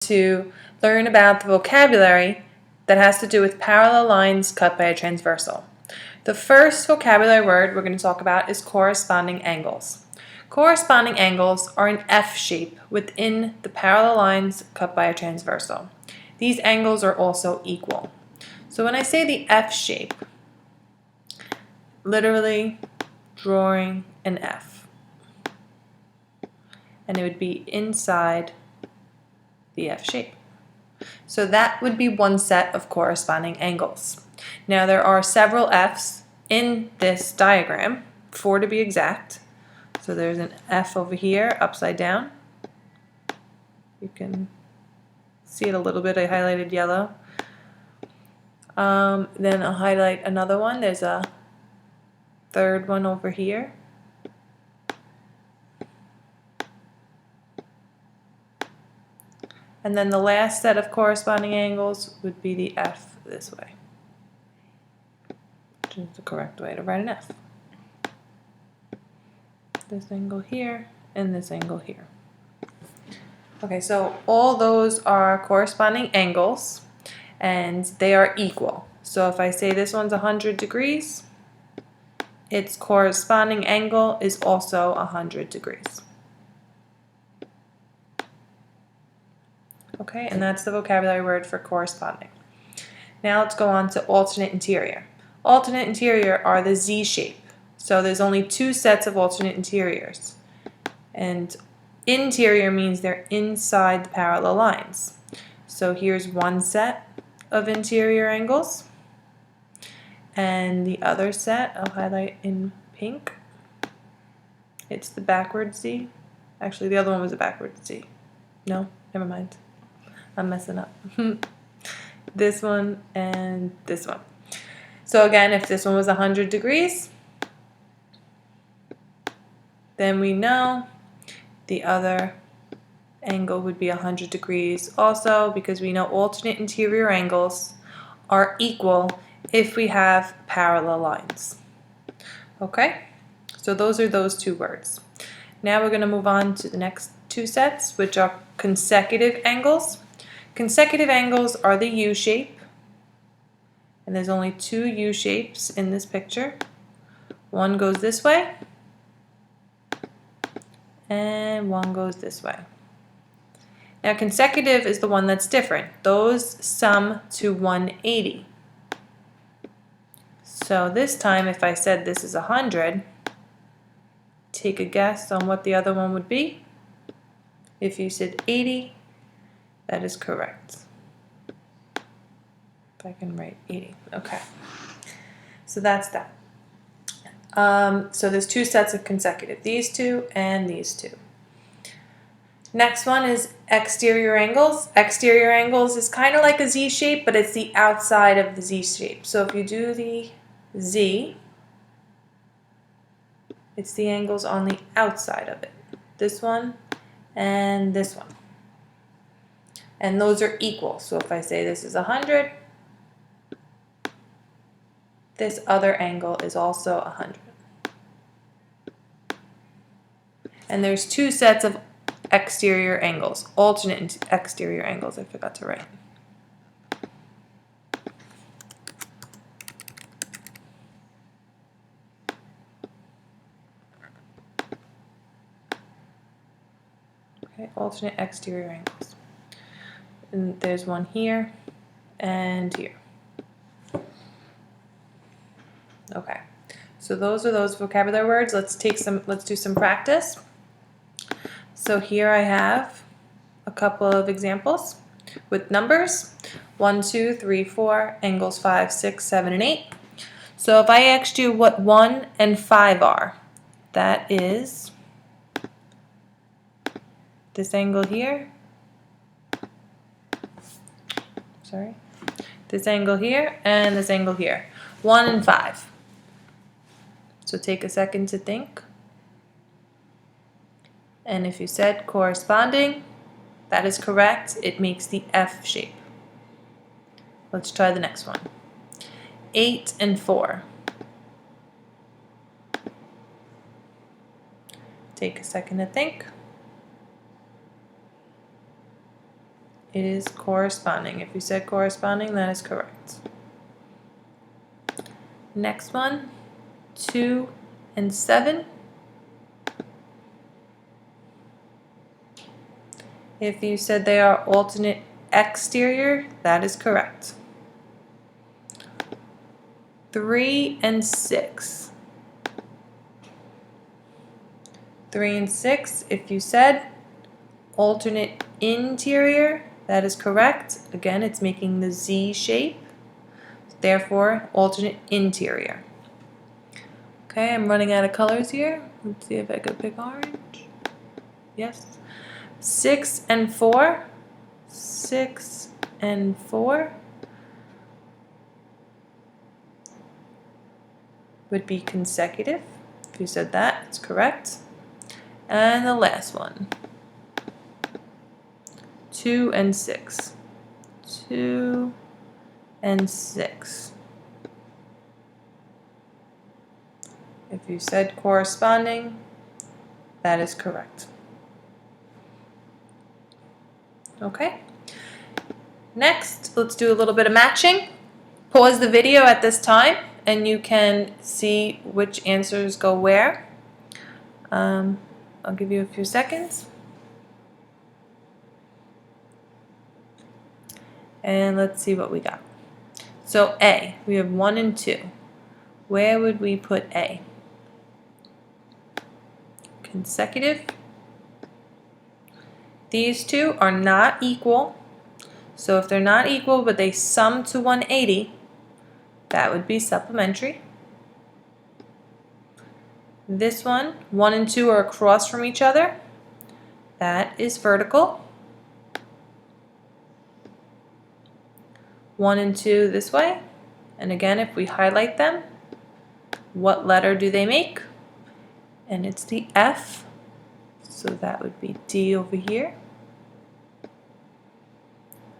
to learn about the vocabulary that has to do with parallel lines cut by a transversal. The first vocabulary word we're going to talk about is corresponding angles. Corresponding angles are an F shape within the parallel lines cut by a transversal. These angles are also equal. So when I say the F shape, literally drawing an F, and it would be inside the F shape. So that would be one set of corresponding angles. Now there are several F's in this diagram, 4 to be exact. So there's an F over here, upside down. You can see it a little bit, I highlighted yellow. Then I'll highlight another one. There's a third one over here. And then the last set of corresponding angles would be the F this way, which is the correct way to write an F. This angle here and this angle here. Okay, so all those are corresponding angles and they are equal. So if I say this one's 100 degrees, its corresponding angle is also 100 degrees. Okay, and that's the vocabulary word for corresponding. Now let's go on to alternate interior. Alternate interior are the Z shape. So there's only 2 sets of alternate interiors. And interior means they're inside the parallel lines. So here's one set of interior angles. And the other set, I'll highlight in pink. It's the backward Z. Actually, the other one was a backward Z. No, never mind. I'm messing up. This one and this one. So again, if this one was 100 degrees, then we know the other angle would be 100 degrees also, because we know alternate interior angles are equal if we have parallel lines. Okay, so those are those 2 words. Now we're going to move on to the next 2 sets, which are consecutive angles. Consecutive angles are the U shape, and there's only 2 U shapes in this picture. One goes this way, and one goes this way. Now consecutive is the one that's different. Those sum to 180. So this time if I said this is 100, take a guess on what the other one would be. If you said 80, that is correct. If I can write 80. Okay. So that's that. So there's 2 sets of consecutive. These 2 and these 2. Next one is exterior angles. Exterior angles is kind of like a Z shape, but it's the outside of the Z shape. So if you do the Z, it's the angles on the outside of it. This one and this one. And those are equal. So if I say this is 100, this other angle is also 100. And there's 2 sets of exterior angles, alternate exterior angles, I forgot to write. Okay, alternate exterior angles. And there's one here and here. Okay, so those are those vocabulary words. Let's do some practice. So here I have a couple of examples with numbers. 1, 2, 3, 4, angles 5, 6, 7, and 8. So if I asked you what 1 and 5 are, that is this angle here. Sorry. This angle here and this angle here. 1 and 5. So take a second to think. And if you said corresponding, that is correct. It makes the F shape. Let's try the next one. 8 and 4. Take a second to think. It is corresponding. If you said corresponding, that is correct. Next one, 2 and 7. If you said they are alternate exterior, that is correct. 3 and 6. 3 and 6, if you said alternate interior, that is correct. Again, it's making the Z shape. Therefore, alternate interior. Okay, I'm running out of colors here. Let's see if I could pick orange. Yes. 6 and 4. 6 and 4 would be consecutive. If you said that, it's correct. And the last one, 2 and 6. 2 and 6. If you said corresponding, that is correct. Okay. Next, let's do a little bit of matching. Pause the video at this time and you can see which answers go where. I'll give you a few seconds. And let's see what we got. So A, we have 1 and 2. Where would we put A? Consecutive. These two are not equal. So if they're not equal but they sum to 180, that would be supplementary. This one, 1 and 2 are across from each other. That is vertical. 1 and 2 this way. And again, if we highlight them, what letter do they make? And it's the F. So that would be D over here.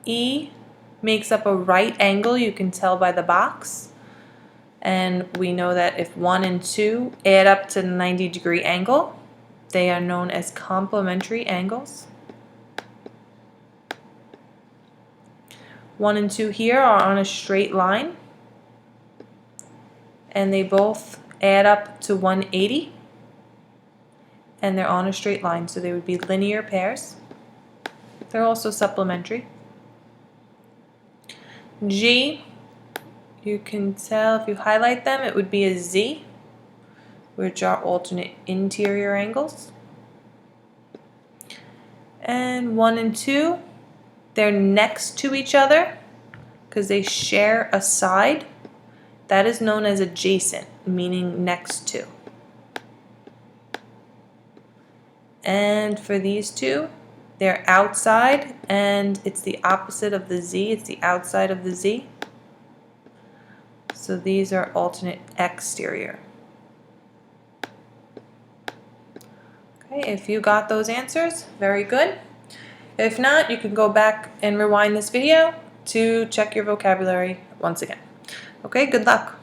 E makes up a right angle, you can tell by the box. And we know that if 1 and 2 add up to 90-degree angle, they are known as complementary angles. 1 and 2 here are on a straight line, and they both add up to 180, and they're on a straight line, so they would be linear pairs. They're also supplementary. G, you can tell if you highlight them, it would be a Z, which are alternate interior angles. And 1 and 2, they're next to each other because they share a side. That is known as adjacent, meaning next to. And for these two, they're outside, and it's the opposite of the Z. It's the outside of the Z. So these are alternate exterior. Okay, if you got those answers, very good. If not, you can go back and rewind this video to check your vocabulary once again. Okay, good luck.